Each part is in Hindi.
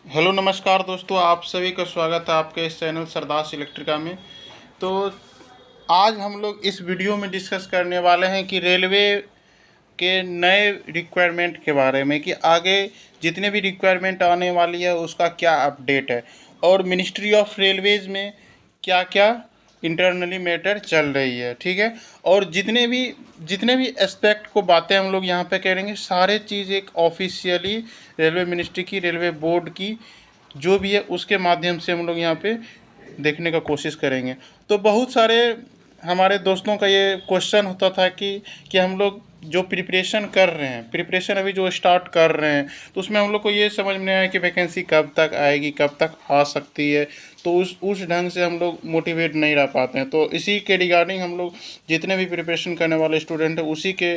हेलो नमस्कार दोस्तों, आप सभी का स्वागत है आपके इस चैनल सरदास इलेक्ट्रिका में। तो आज हम लोग इस वीडियो में डिस्कस करने वाले हैं कि रेलवे के नए रिक्वायरमेंट के बारे में, कि आगे जितने भी रिक्वायरमेंट आने वाली है उसका क्या अपडेट है और मिनिस्ट्री ऑफ रेलवेज में क्या क्या इंटरनली मैटर चल रही है। ठीक है। और जितने भी एस्पेक्ट को बातें हम लोग यहाँ पे करेंगे, सारे चीज़ एक ऑफिशियली रेलवे मिनिस्ट्री की, रेलवे बोर्ड की जो भी है उसके माध्यम से हम लोग यहाँ पे देखने का कोशिश करेंगे। तो बहुत सारे हमारे दोस्तों का ये क्वेश्चन होता था कि हम लोग जो प्रिपरेशन कर रहे हैं, प्रिपरेशन अभी जो स्टार्ट कर रहे हैं, तो उसमें हम लोग को ये समझ में नहीं आया कि वैकेंसी कब तक आएगी, कब तक आ सकती है। तो उस ढंग से हम लोग मोटिवेट नहीं रह पाते हैं। तो इसी के रिगार्डिंग हम लोग जितने भी प्रिपरेशन करने वाले स्टूडेंट हैं उसी के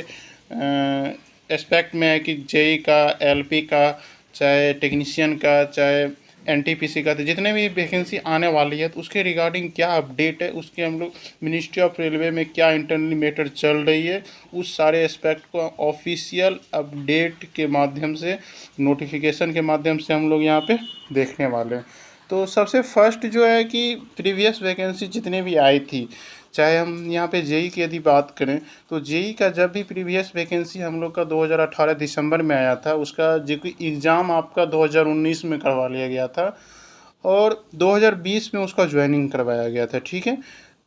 एस्पेक्ट में है कि जेई का, एलपी का, चाहे टेक्नीशियन का, चाहे एनटीपीसी का, तो जितने भी वैकेंसी आने वाली है तो उसके रिगार्डिंग क्या अपडेट है, उसके हम लोग मिनिस्ट्री ऑफ रेलवे में क्या इंटरनली मैटर चल रही है, उस सारे एस्पेक्ट को ऑफिशियल अपडेट के माध्यम से, नोटिफिकेशन के माध्यम से हम लोग यहाँ पे देखने वाले हैं। तो सबसे फर्स्ट जो है कि प्रीवियस वैकेंसी जितने भी आई थी, चाहे हम यहाँ पे जेई की यदि बात करें तो जेई का जब भी प्रीवियस वैकेंसी हम लोग का 2018 दिसंबर में आया था, उसका जो कि एग्ज़ाम आपका 2019 में करवा लिया गया था और 2020 में उसका ज्वाइनिंग करवाया गया था। ठीक है।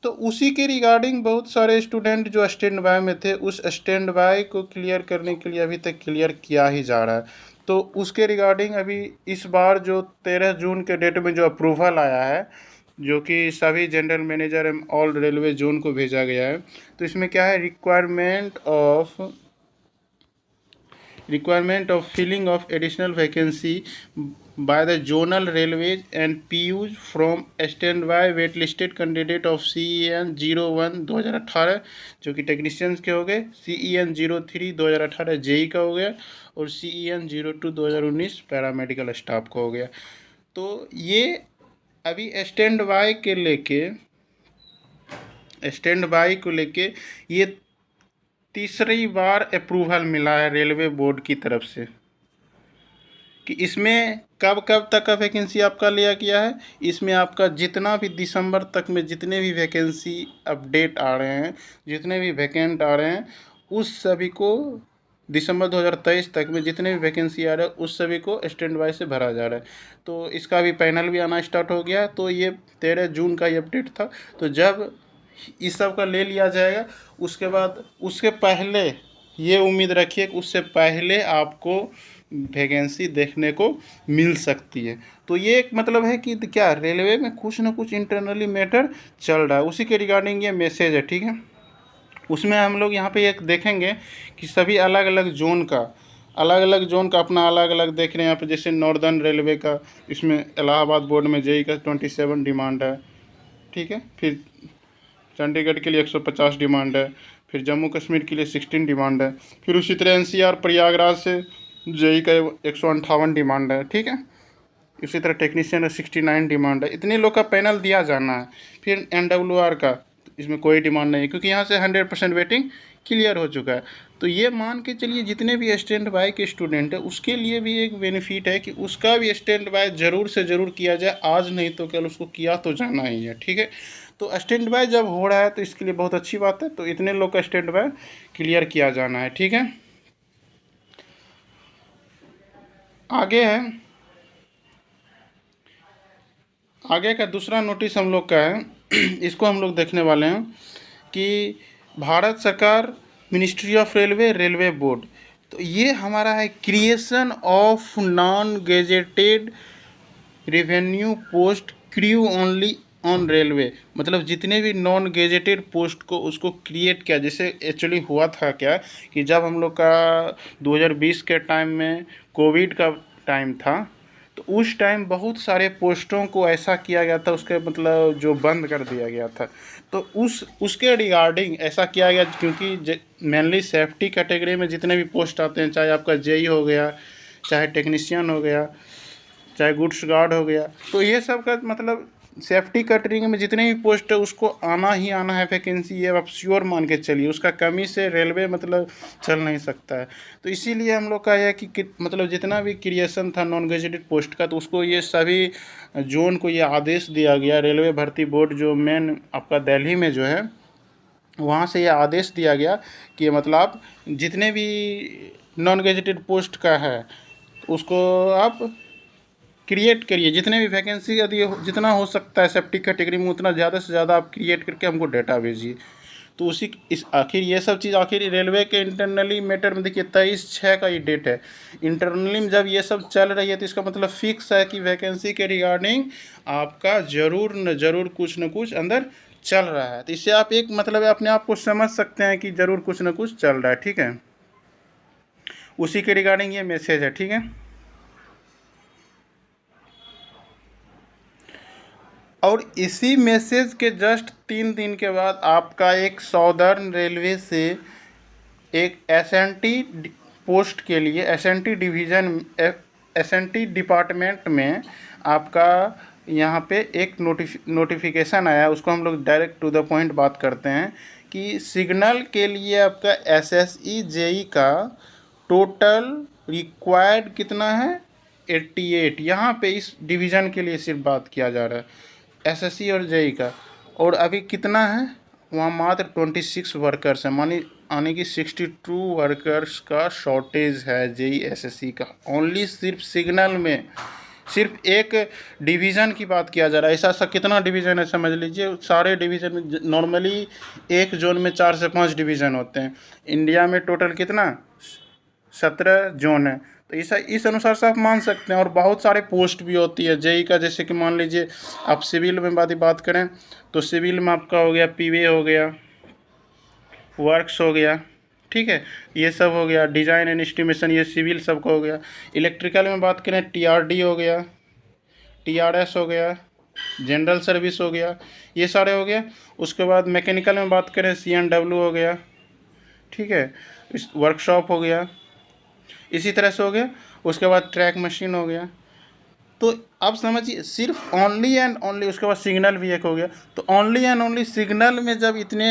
तो उसी के रिगार्डिंग बहुत सारे स्टूडेंट जो स्टैंड बाय में थे, उस स्टैंड बाय को क्लियर करने के लिए अभी तक क्लियर किया ही जा रहा है। तो उसके रिगार्डिंग अभी इस बार जो 13 जून के डेट में जो अप्रूवल आया है, जो कि सभी जनरल मैनेजर एवं ऑल रेलवे जोन को भेजा गया है, तो इसमें क्या है, requirement of filling of additional vacancy by the zonal railways and PUs from standby waitlisted candidate of CEN 01 2018, जो कि टेक्नीशियंस के हो गए, CEN 03 2018 जेई का हो गया और CEN 02 2019 पैरामेडिकल स्टाफ का हो गया। तो ये अभी स्टैंड बाई को लेके ये तीसरी बार अप्रूवल मिला है रेलवे बोर्ड की तरफ से कि इसमें कब कब तक का वैकेंसी आपका लिया गया है। इसमें आपका जितना भी दिसंबर तक में जितने भी वैकेंसी अपडेट आ रहे हैं, जितने भी वैकेंट आ रहे हैं, उस सभी को दिसंबर 2023 तक में जितने भी वैकेंसी आ रहे हैं उस सभी को स्टैंड बाय से भरा जा रहा है। तो इसका भी पैनल भी आना स्टार्ट हो गया है। तो ये 13 जून का ये अपडेट था। तो जब इस सब का ले लिया जाएगा उसके बाद, उसके पहले ये उम्मीद रखिए कि उससे पहले आपको वैकेंसी देखने को मिल सकती है। तो ये एक मतलब है कि क्या रेलवे में कुछ ना कुछ इंटरनली मैटर चल रहा है, उसी के रिगार्डिंग ये मैसेज है। ठीक है। उसमें हम लोग यहाँ पे एक देखेंगे कि सभी अलग अलग जोन का अपना अलग अलग देख रहे हैं। यहाँ पे जैसे नॉर्दर्न रेलवे का, इसमें इलाहाबाद बोर्ड में जेई का 27 डिमांड है। ठीक है। फिर चंडीगढ़ के लिए 150 डिमांड है। फिर जम्मू कश्मीर के लिए 16 डिमांड है। फिर उसी तरह एनसीआर प्रयागराज से जेई का 158 डिमांड है। ठीक है। इसी तरह टेक्नीशियन का 69 डिमांड है। इतने लोग का पैनल दिया जाना है। फिर एनडब्ल्यूआर का इसमें कोई डिमांड नहीं है क्योंकि यहाँ से 100% वेटिंग क्लियर हो चुका है। तो ये मान के चलिए जितने भी स्टैंड बाय के स्टूडेंट है उसके लिए भी एक बेनिफिट है कि उसका भी स्टैंड बाय ज़रूर से ज़रूर किया जाए, आज नहीं तो कल उसको किया तो जाना ही है। ठीक है। तो स्टैंड बाय जब हो रहा है तो इसके लिए बहुत अच्छी बात है। तो इतने लोग का स्टैंड बाय क्लियर किया जाना है। ठीक है। आगे है, आगे का दूसरा नोटिस हम लोग का है इसको हम लोग देखने वाले हैं कि भारत सरकार, ministry of railway, railway board, तो ये हमारा है creation of non gazetted revenue post crew only on railway. मतलब जितने भी नॉन गेजेटेड पोस्ट को उसको क्रिएट किया। जैसे एक्चुअली हुआ था क्या कि जब हम लोग का 2020 के टाइम में कोविड का टाइम था, तो उस टाइम बहुत सारे पोस्टों को ऐसा किया गया था, उसके मतलब जो बंद कर दिया गया था। तो उसके रिगार्डिंग ऐसा किया गया क्योंकि मेनली सेफ्टी कैटेगरी में जितने भी पोस्ट आते हैं, चाहे आपका जेई हो गया, चाहे टेक्नीशियन हो गया, चाहे गुड्स गार्ड हो गया, तो ये सब का मतलब सेफ्टी कैटेगरी में जितने भी पोस्ट है उसको आना ही आना है वैकेंसी, ये आप श्योर मान के चलिए। उसका कमी से रेलवे मतलब चल नहीं सकता है। तो इसीलिए हम लोग का यह कि मतलब जितना भी क्रिएशन था नॉन गेजेटेड पोस्ट का, तो उसको ये सभी जोन को ये आदेश दिया गया। रेलवे भर्ती बोर्ड जो मेन आपका दिल्ली में जो है, वहाँ से ये आदेश दिया गया कि मतलब जितने भी नॉन गेजेटेड पोस्ट का है उसको आप क्रिएट करिए। जितने भी वैकेंसी यदि जितना हो सकता है सेफ्टी कैटेगरी में उतना ज़्यादा से ज़्यादा आप क्रिएट करके हमको डाटा भेजिए। तो उसी इस आखिर ये सब चीज़ आखिर रेलवे के इंटरनली मैटर में देखिए 23/6 का ये डेट है। इंटरनली में जब ये सब चल रही है तो इसका मतलब फिक्स है कि वैकेंसी के रिगार्डिंग आपका ज़रूर न ज़रूर कुछ न कुछ अंदर चल रहा है। तो इससे आप एक मतलब अपने आप को समझ सकते हैं कि ज़रूर कुछ न कुछ चल रहा है। ठीक है, उसी के रिगार्डिंग ये मैसेज है। ठीक है, और इसी मैसेज के जस्ट 3 दिन के बाद आपका एक साउदर्न रेलवे से एक एसएनटी पोस्ट के लिए एसएनटी डिवीज़न एसएनटी डिपार्टमेंट में आपका यहाँ पे एक नोटिफिकेशन आया। उसको हम लोग डायरेक्ट टू द पॉइंट बात करते हैं कि सिग्नल के लिए आपका एसएसई जेई का टोटल रिक्वायर्ड कितना है 88। यहाँ पे इस डिवीज़न के लिए सिर्फ बात किया जा रहा है एसएससी और जेई का। और अभी कितना है वहाँ मात्र 26 वर्कर्स हैं, मानी आने की 62 वर्कर्स का शॉर्टेज है जेई एसएससी का। ओनली सिर्फ सिग्नल में सिर्फ एक डिवीज़न की बात किया जा रहा है। ऐसा सा कितना डिवीज़न है समझ लीजिए। सारे डिवीज़न में नॉर्मली एक जोन में 4 से 5 डिवीज़न होते हैं। इंडिया में टोटल कितना 17 जोन है। तो इस अनुसार से आप मान सकते हैं। और बहुत सारे पोस्ट भी होती है जेई का, जैसे कि मान लीजिए आप सिविल में बात करें तो सिविल में आपका हो गया पीवे हो गया, वर्क्स हो गया, ठीक है, ये सब हो गया। डिज़ाइन एंड एस्टिमेशन ये सिविल सबका हो गया। इलेक्ट्रिकल में बात करें टीआरडी हो गया, टीआरएस हो गया, जनरल सर्विस हो गया, ये सारे हो गया। उसके बाद मैकेनिकल में बात करें सीएनडब्ल्यू हो गया, ठीक है, वर्कशॉप हो गया, इसी तरह से हो गया। उसके बाद ट्रैक मशीन हो गया। तो आप समझिए सिर्फ ओनली एंड ओनली, उसके बाद सिग्नल भी एक हो गया। तो ओनली एंड ओनली सिग्नल में जब इतने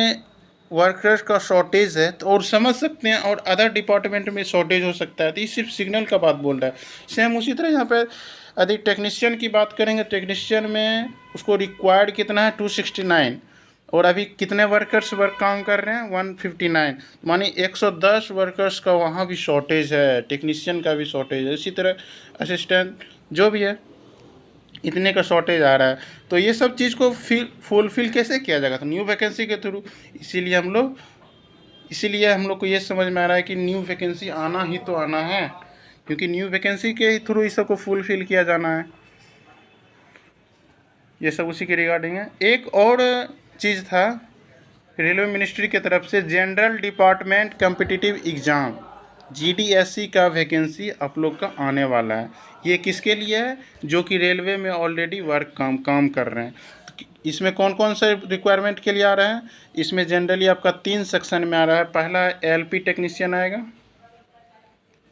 वर्कर्स का शॉर्टेज है तो और समझ सकते हैं और अदर डिपार्टमेंट में शॉर्टेज हो सकता है। तो ये सिर्फ सिग्नल का बात बोल रहा है। सेम उसी तरह यहाँ पर यदि टेक्नीशियन की बात करेंगे, टेक्नीशियन में उसको रिक्वायर्ड कितना है 269, और अभी कितने वर्कर्स काम कर रहे हैं 159, मानी 110 वर्कर्स का वहाँ भी शॉर्टेज है, टेक्नीशियन का भी शॉर्टेज है। इसी तरह असिस्टेंट जो भी है इतने का शॉर्टेज आ रहा है। तो ये सब चीज़ को फुलफिल कैसे किया जाएगा, तो न्यू वैकेंसी के थ्रू। इसीलिए हम लोग को ये समझ में आ रहा है कि न्यू वैकेंसी आना ही तो आना है, क्योंकि न्यू वैकेंसी के थ्रू इस सब को फुलफिल किया जाना है। ये सब उसी के रिगार्डिंग है। एक और चीज़ था रेलवे मिनिस्ट्री की तरफ से, जनरल डिपार्टमेंट कम्पिटिटिव एग्ज़ाम जीडीएससी का वैकेंसी आप लोग का आने वाला है। ये किसके लिए है, जो कि रेलवे में ऑलरेडी काम कर रहे हैं। इसमें कौन कौन से रिक्वायरमेंट के लिए आ रहा है, इसमें जनरली आपका 3 सेक्शन में आ रहा है। पहला एलपी टेक्नीशियन आएगा,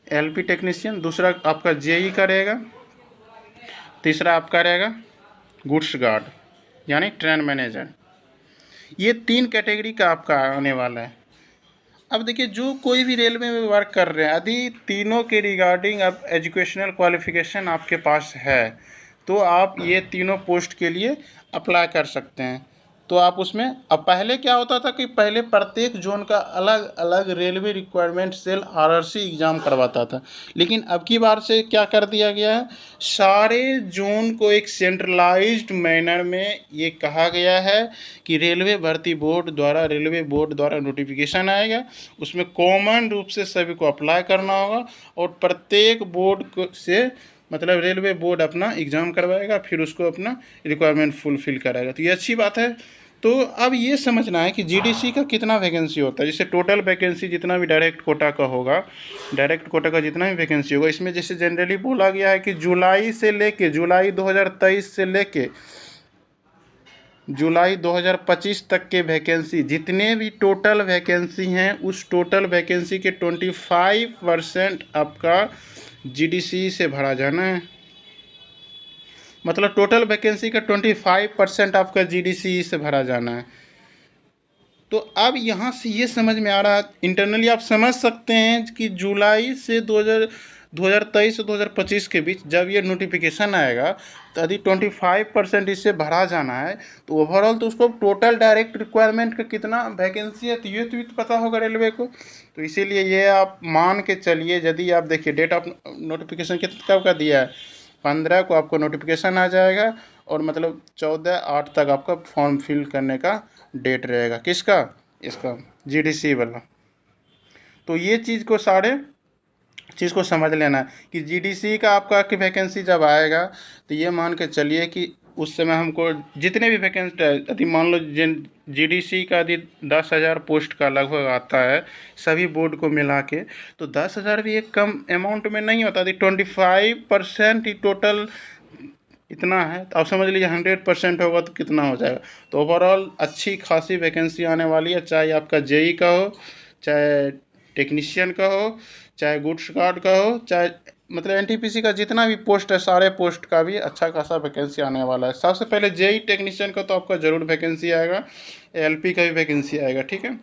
एलपी टेक्नीशियन। दूसरा आपका जेई का रहेगा। तीसरा आपका रहेगा गुड्स गार्ड यानी ट्रेन मैनेजर। ये 3 कैटेगरी का आपका आने वाला है। अब देखिए जो कोई भी रेलवे में वर्क कर रहे हैं, यदि तीनों के रिगार्डिंग अब एजुकेशनल क्वालिफिकेशन आपके पास है तो आप ये तीनों पोस्ट के लिए अप्लाई कर सकते हैं। तो आप उसमें, अब पहले क्या होता था कि पहले प्रत्येक जोन का अलग अलग railway requirement cell RRC exam करवाता था, लेकिन अब की बार से क्या कर दिया गया है, सारे जोन को एक सेंट्रलाइज्ड मैनर में ये कहा गया है कि रेलवे बोर्ड द्वारा नोटिफिकेशन आएगा, उसमें कॉमन रूप से सभी को अप्लाई करना होगा और प्रत्येक बोर्ड से मतलब रेलवे बोर्ड अपना एग्ज़ाम करवाएगा, फिर उसको अपना रिक्वायरमेंट फुलफ़िल कराएगा। तो ये अच्छी बात है। तो अब ये समझना है कि जीडीसी का कितना वैकेंसी होता है। जैसे टोटल वैकेंसी जितना भी डायरेक्ट कोटा का होगा, डायरेक्ट कोटा का जितना भी वैकेंसी होगा, इसमें जैसे जनरली बोला गया है कि जुलाई 2023 से लेके जुलाई 2025 तक के वैकेंसी, जितने भी टोटल वैकेंसी हैं उस टोटल वैकेंसी के 25% आपका जीडीसी से भरा जाना है। मतलब टोटल वैकेंसी का 25% आपका जीडीसी से भरा जाना है। तो अब यहाँ से ये समझ में आ रहा है, इंटरनली आप समझ सकते हैं कि जुलाई से 2023 से 2025 के बीच जब ये नोटिफिकेशन आएगा तो यदि 25% इससे भरा जाना है तो ओवरऑल तो उसको टोटल डायरेक्ट रिक्वायरमेंट का कितना वैकेंसी है तो ये तो पता होगा रेलवे को। तो इसीलिए ये आप मान के चलिए, यदि आप देखिए डेट ऑफ नोटिफिकेशन कब का दिया है, 15 को आपको नोटिफिकेशन आ जाएगा और मतलब 14/8 तक आपका फॉर्म फिल करने का डेट रहेगा। किसका? इसका जीडीसी वाला। तो ये चीज़ को समझ लेना है कि जीडीसी का आपका की वैकेंसी जब आएगा तो ये मान के चलिए कि उस समय हमको जितने भी वैकेंसी यदि मान लो जीडीसी का यदि 10,000 पोस्ट का लगभग आता है सभी बोर्ड को मिला के, तो 10,000 भी एक कम अमाउंट में नहीं होता। यदि 25% ही टोटल इतना है तो आप समझ लीजिए 100% होगा तो कितना हो जाएगा। तो ओवरऑल अच्छी खासी वैकेंसी आने वाली है, चाहे आपका जेई का हो, चाहे टेक्नीशियन का हो, चाहे गुड्स गार्ड का हो, चाहे मतलब एनटीपीसी का जितना भी पोस्ट है सारे पोस्ट का भी अच्छा खासा वैकेंसी आने वाला है। सबसे पहले जेई टेक्नीशियन का तो आपका ज़रूर वैकेंसी आएगा, एलपी का भी वैकेंसी आएगा, ठीक है।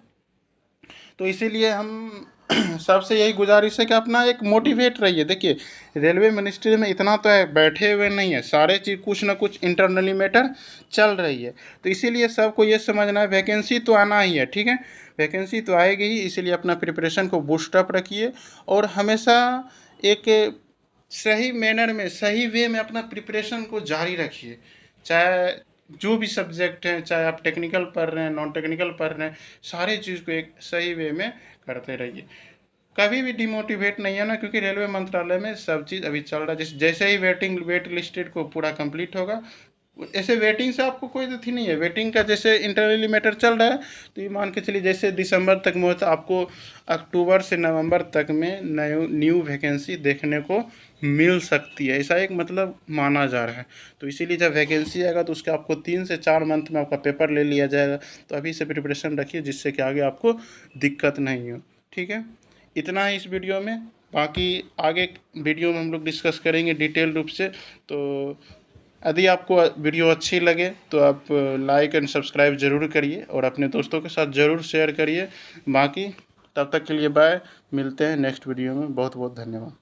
तो इसीलिए हम सबसे यही गुजारिश है कि अपना एक मोटिवेट रहिए। देखिए रेलवे मिनिस्ट्री में इतना तो है, बैठे हुए नहीं है, सारे चीज़ कुछ ना कुछ इंटरनली मैटर चल रही है। तो इसीलिए सबको ये समझना है वैकेंसी तो आना ही है, ठीक है, वैकेंसी तो आएगी ही। इसीलिए अपना प्रिपरेशन को बूस्टअप रखिए और हमेशा एक सही मैनर में, सही वे में अपना प्रिपरेशन को जारी रखिए। चाहे जो भी सब्जेक्ट हैं, चाहे आप टेक्निकल पढ़ रहे हैं, नॉन टेक्निकल पढ़ रहे हैं, सारे चीज़ को एक सही वे में करते रहिए। कभी भी डिमोटिवेट नहीं है ना, क्योंकि रेलवे मंत्रालय में सब चीज़ अभी चल रहा है। जैसे ही वेट लिस्टेड को पूरा कंप्लीट होगा, ऐसे वेटिंग से आपको कोई थी नहीं है। वेटिंग का जैसे इंटरनली मैटर चल रहा है तो ये मान के चलिए जैसे दिसंबर तक में होता, आपको अक्टूबर से नवंबर तक में न्यू वैकेंसी देखने को मिल सकती है, ऐसा एक मतलब माना जा रहा है। तो इसीलिए जब वैकेंसी आएगा तो उसके आपको 3 से 4 मंथ में आपका पेपर ले लिया जाएगा। तो अभी से प्रिपरेशन रखिए जिससे कि आगे आपको दिक्कत नहीं हो, ठीक है। इतना ही इस वीडियो में, बाकी आगे वीडियो में हम लोग डिस्कस करेंगे डिटेल रूप से। तो यदि आपको वीडियो अच्छी लगे तो आप लाइक एंड सब्सक्राइब ज़रूर करिए और अपने दोस्तों के साथ ज़रूर शेयर करिए। बाकी तब तक के लिए बाय, मिलते हैं नेक्स्ट वीडियो में। बहुत बहुत धन्यवाद।